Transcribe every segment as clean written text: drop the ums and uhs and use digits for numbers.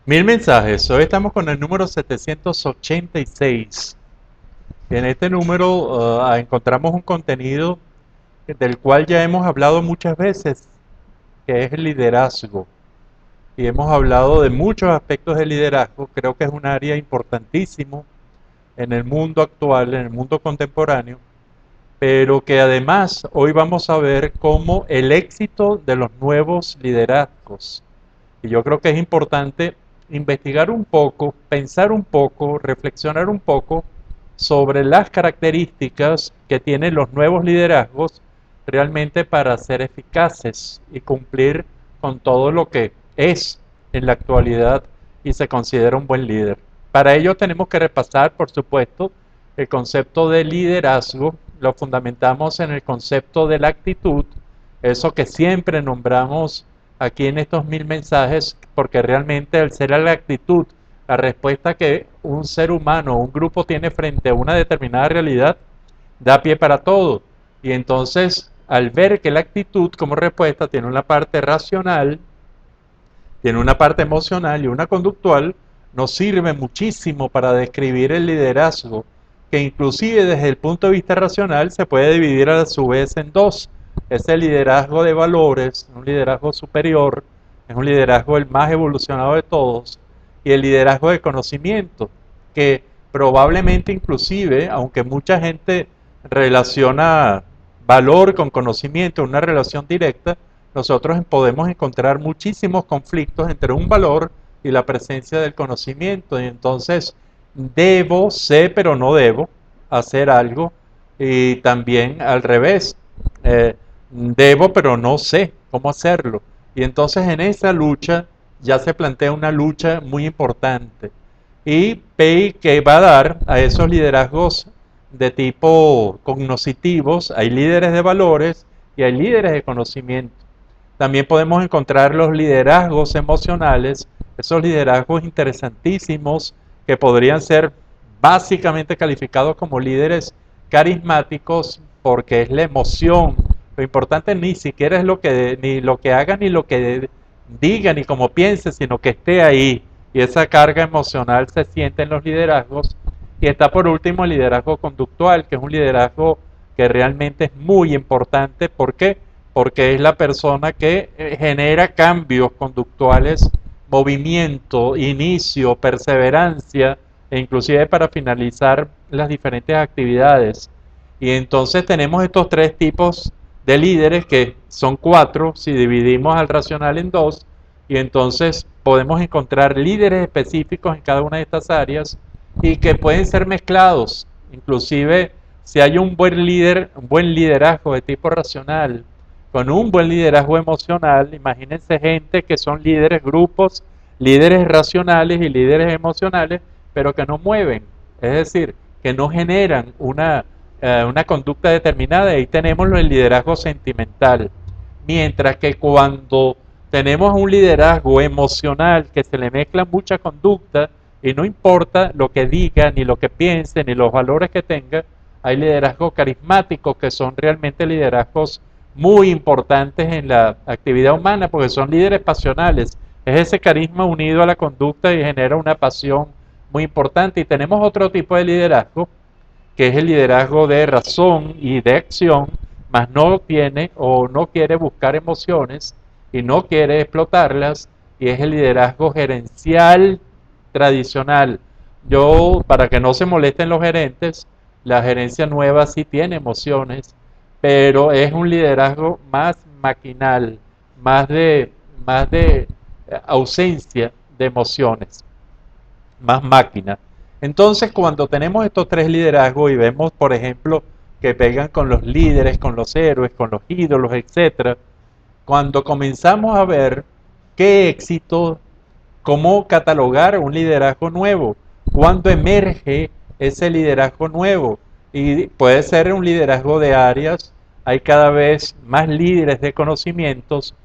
Mil mensajes. Hoy estamos con el número 786. En este número encontramos un contenido del cual ya hemos hablado muchas veces, que es el liderazgo. Y hemos hablado de muchos aspectos del liderazgo. Creo que es un área importantísimo en el mundo actual, en el mundo contemporáneo, pero que además hoy vamos a ver cómo el éxito de los nuevos liderazgos. Y yo creo que es importante investigar un poco, pensar un poco, reflexionar un poco sobre las características que tienen los nuevos liderazgos realmente para ser eficaces y cumplir con todo lo que es en la actualidad y se considera un buen líder. Para ello tenemos que repasar, por supuesto, el concepto de liderazgo, lo fundamentamos en el concepto de la actitud, eso que siempre nombramos aquí en estos mil mensajes, porque realmente al ser la actitud, la respuesta que un ser humano, un grupo tiene frente a una determinada realidad, da pie para todo. Y entonces, al ver que la actitud como respuesta tiene una parte racional, tiene una parte emocional y una conductual, nos sirve muchísimo para describir el liderazgo, que inclusive desde el punto de vista racional se puede dividir a su vez en dos. Es el liderazgo de valores, un liderazgo superior, es un liderazgo el más evolucionado de todos, y el liderazgo de conocimiento, que probablemente inclusive, aunque mucha gente relaciona valor con conocimiento, una relación directa, nosotros podemos encontrar muchísimos conflictos entre un valor y la presencia del conocimiento. Y entonces, debo, sé, pero no debo hacer algo. Y también al revés, debo, pero no sé cómo hacerlo. Y entonces en esa lucha ya se plantea una lucha muy importante. Y Pei que va a dar a esos liderazgos de tipo cognoscitivos, hay líderes de valores y hay líderes de conocimiento. También podemos encontrar los liderazgos emocionales, esos liderazgos interesantísimos que podrían ser básicamente calificados como líderes carismáticos porque es la emoción. Lo importante ni siquiera es ni lo que haga, ni lo que diga, ni cómo piense, sino que esté ahí. Y esa carga emocional se siente en los liderazgos. Y está por último el liderazgo conductual, que es un liderazgo que realmente es muy importante. ¿Por qué? Porque es la persona que genera cambios conductuales, movimiento, inicio, perseverancia, e inclusive para finalizar las diferentes actividades. Y entonces tenemos estos tres tipos de líderes, que son cuatro si dividimos al racional en dos, y entonces podemos encontrar líderes específicos en cada una de estas áreas y que pueden ser mezclados. Inclusive si hay un buen líder, un buen liderazgo de tipo racional, con un buen liderazgo emocional, imagínense gente que son líderes, grupos, líderes racionales y líderes emocionales, pero que no mueven, es decir, que no generan una conducta determinada. Ahí tenemos el liderazgo sentimental. Mientras que cuando tenemos un liderazgo emocional que se le mezcla mucha conducta y no importa lo que diga, ni lo que piense, ni los valores que tenga, hay liderazgos carismáticos que son realmente liderazgos muy importantes en la actividad humana porque son líderes pasionales. Es ese carisma unido a la conducta y genera una pasión muy importante. Y tenemos otro tipo de liderazgo, que es el liderazgo de razón y de acción, mas no tiene o no quiere buscar emociones y no quiere explotarlas, y es el liderazgo gerencial tradicional. Yo, para que no se molesten los gerentes, la gerencia nueva sí tiene emociones, pero es un liderazgo más maquinal, más de, más de ausencia de emociones, más máquina. Entonces, cuando tenemos estos tres liderazgos y vemos, por ejemplo, que pegan con los líderes, con los héroes, con los ídolos, etcétera, cuando comenzamos a ver qué éxito, cómo catalogar un liderazgo nuevo, cuándo emerge ese liderazgo nuevo, y puede ser un liderazgo de áreas, hay cada vez más líderes de conocimientos,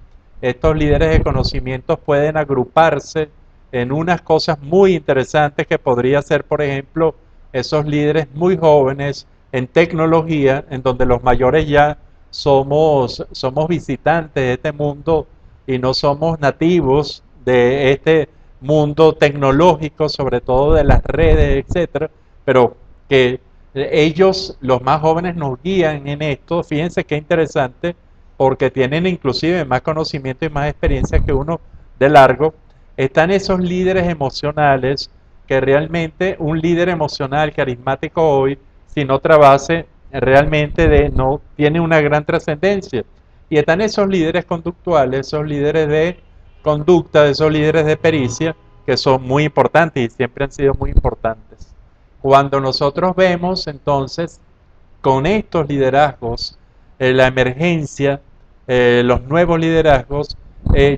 estos líderes de conocimientos pueden agruparse en unas cosas muy interesantes que podría ser, por ejemplo, esos líderes muy jóvenes en tecnología, en donde los mayores ya somos visitantes de este mundo y no somos nativos de este mundo tecnológico, sobre todo de las redes, etcétera, pero que ellos, los más jóvenes, nos guían en esto. Fíjense qué interesante, porque tienen inclusive más conocimiento y más experiencia que uno de largo. Están esos líderes emocionales que realmente un líder emocional carismático hoy, sin otra base, realmente no tiene una gran trascendencia. Y están esos líderes conductuales, esos líderes de conducta, esos líderes de pericia, que son muy importantes y siempre han sido muy importantes. Cuando nosotros vemos entonces con estos liderazgos, la emergencia, los nuevos liderazgos,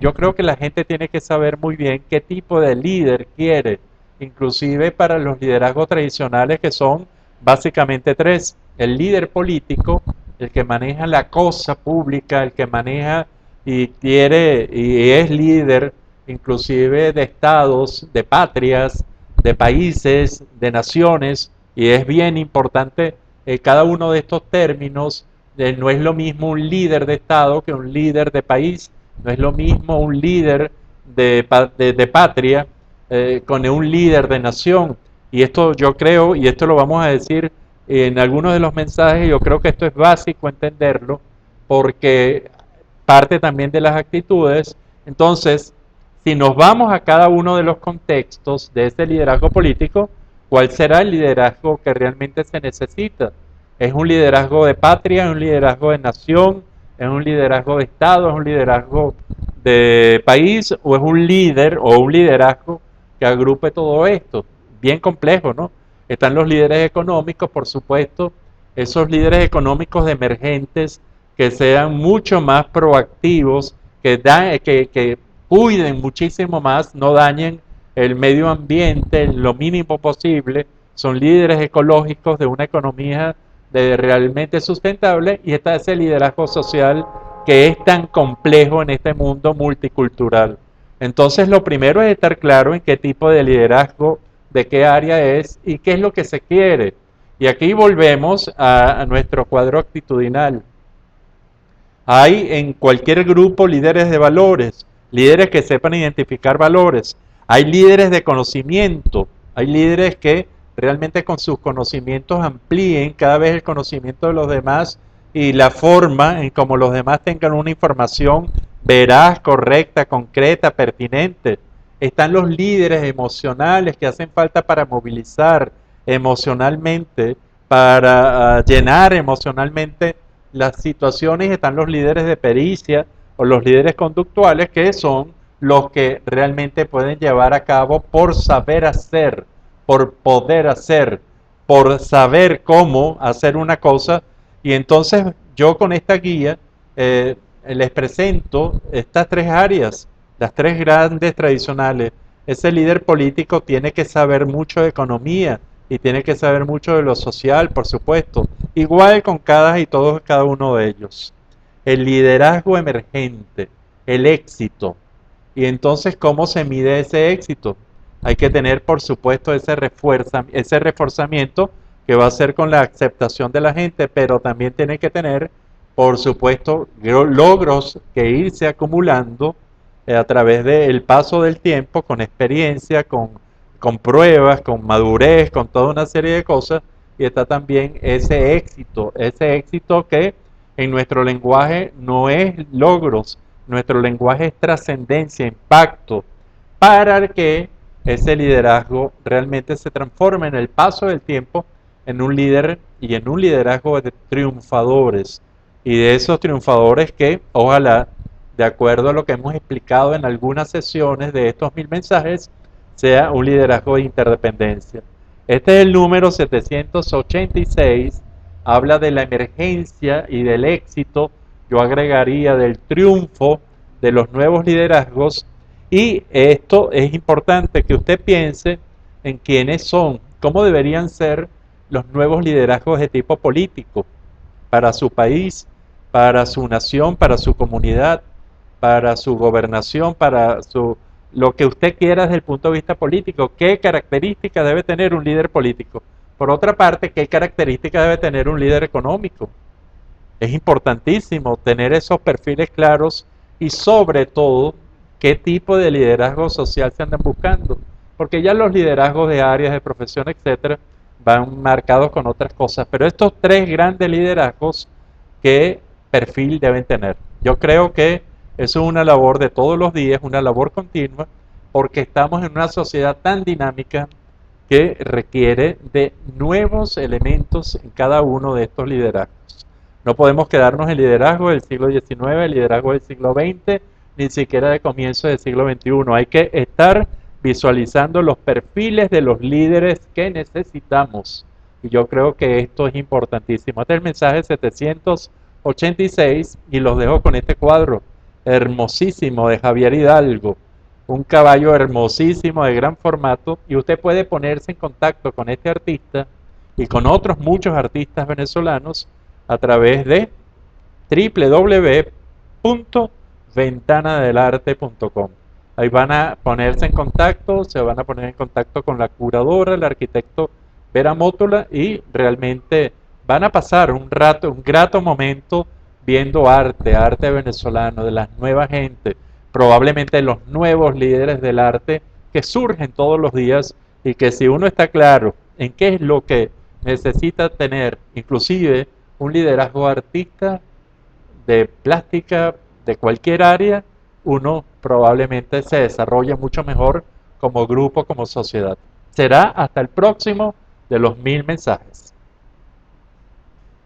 yo creo que la gente tiene que saber muy bien qué tipo de líder quiere, inclusive para los liderazgos tradicionales que son básicamente tres: el líder político, el que maneja la cosa pública, el que maneja y quiere y es líder inclusive de estados, de patrias, de países, de naciones, y es bien importante cada uno de estos términos. No es lo mismo un líder de estado que un líder de país, no es lo mismo un líder de patria con un líder de nación. Y esto yo creo, y esto lo vamos a decir en algunos de los mensajes, yo creo que esto es básico entenderlo, porque parte también de las actitudes. Entonces, si nos vamos a cada uno de los contextos de ese liderazgo político, ¿cuál será el liderazgo que realmente se necesita? ¿Es un liderazgo de patria, es un liderazgo de nación, es un liderazgo de Estado, es un liderazgo de país, o es un líder o un liderazgo que agrupe todo esto? Bien complejo, ¿no? Están los líderes económicos, por supuesto, esos líderes económicos emergentes que sean mucho más proactivos, que cuiden muchísimo más, no dañen el medio ambiente lo mínimo posible, son líderes ecológicos de una economía realmente sustentable, y está ese liderazgo social que es tan complejo en este mundo multicultural. Entonces, lo primero es estar claro en qué tipo de liderazgo, de qué área es y qué es lo que se quiere. Y aquí volvemos a nuestro cuadro actitudinal. Hay en cualquier grupo líderes de valores, líderes que sepan identificar valores. Hay líderes de conocimiento, hay líderes que realmente con sus conocimientos amplíen cada vez el conocimiento de los demás y la forma en cómo los demás tengan una información veraz, correcta, concreta, pertinente. Están los líderes emocionales que hacen falta para movilizar emocionalmente, para llenar emocionalmente las situaciones. Están los líderes de pericia o los líderes conductuales, que son los que realmente pueden llevar a cabo por saber hacer, por poder hacer, por saber cómo hacer una cosa. Y entonces yo con esta guía les presento estas tres áreas, las tres grandes tradicionales. Ese líder político tiene que saber mucho de economía y tiene que saber mucho de lo social, por supuesto, igual con cada uno de ellos. El liderazgo emergente, el éxito. Y entonces, ¿cómo se mide ese éxito? Hay que tener, por supuesto, ese reforzamiento que va a ser con la aceptación de la gente, pero también tiene que tener, por supuesto, logros que irse acumulando a través del paso del tiempo, con experiencia, con pruebas, con madurez, con toda una serie de cosas. Y está también ese éxito que en nuestro lenguaje no es logros, nuestro lenguaje es trascendencia, impacto, para que ese liderazgo realmente se transforme en el paso del tiempo en un líder y en un liderazgo de triunfadores. Y de esos triunfadores que, ojalá, de acuerdo a lo que hemos explicado en algunas sesiones de estos 1000 mensajes, sea un liderazgo de interdependencia. Este es el número 786, habla de la emergencia y del éxito, yo agregaría del triunfo de los nuevos liderazgos. Y esto es importante que usted piense en quiénes son, cómo deberían ser los nuevos liderazgos de tipo político para su país, para su nación, para su comunidad, para su gobernación, para lo que usted quiera desde el punto de vista político. ¿Qué características debe tener un líder político? Por otra parte, ¿qué características debe tener un líder económico? Es importantísimo tener esos perfiles claros y sobre todo qué tipo de liderazgo social se andan buscando, porque ya los liderazgos de áreas de profesión, etcétera, van marcados con otras cosas, pero estos tres grandes liderazgos, ¿qué perfil deben tener? Yo creo que eso es una labor de todos los días, una labor continua, porque estamos en una sociedad tan dinámica que requiere de nuevos elementos en cada uno de estos liderazgos. No podemos quedarnos en liderazgo del siglo XIX, el liderazgo del siglo XX, ni siquiera de comienzo del siglo XXI. Hay que estar visualizando los perfiles de los líderes que necesitamos. Y yo creo que esto es importantísimo. Este es el mensaje 786 y los dejo con este cuadro hermosísimo de Javier Hidalgo, un caballo hermosísimo de gran formato, y usted puede ponerse en contacto con este artista y con otros muchos artistas venezolanos a través de www.ventanadelarte.com. Ahí van a ponerse en contacto, se van a poner en contacto con la curadora, el arquitecto Vera Mótola, y realmente van a pasar un rato, un grato momento viendo arte, arte venezolano, de las nuevas gente, probablemente los nuevos líderes del arte que surgen todos los días, y que si uno está claro en qué es lo que necesita tener, inclusive un liderazgo artista, de plástica, de cualquier área, uno probablemente se desarrolla mucho mejor como grupo, como sociedad. Será hasta el próximo de los 1000 mensajes.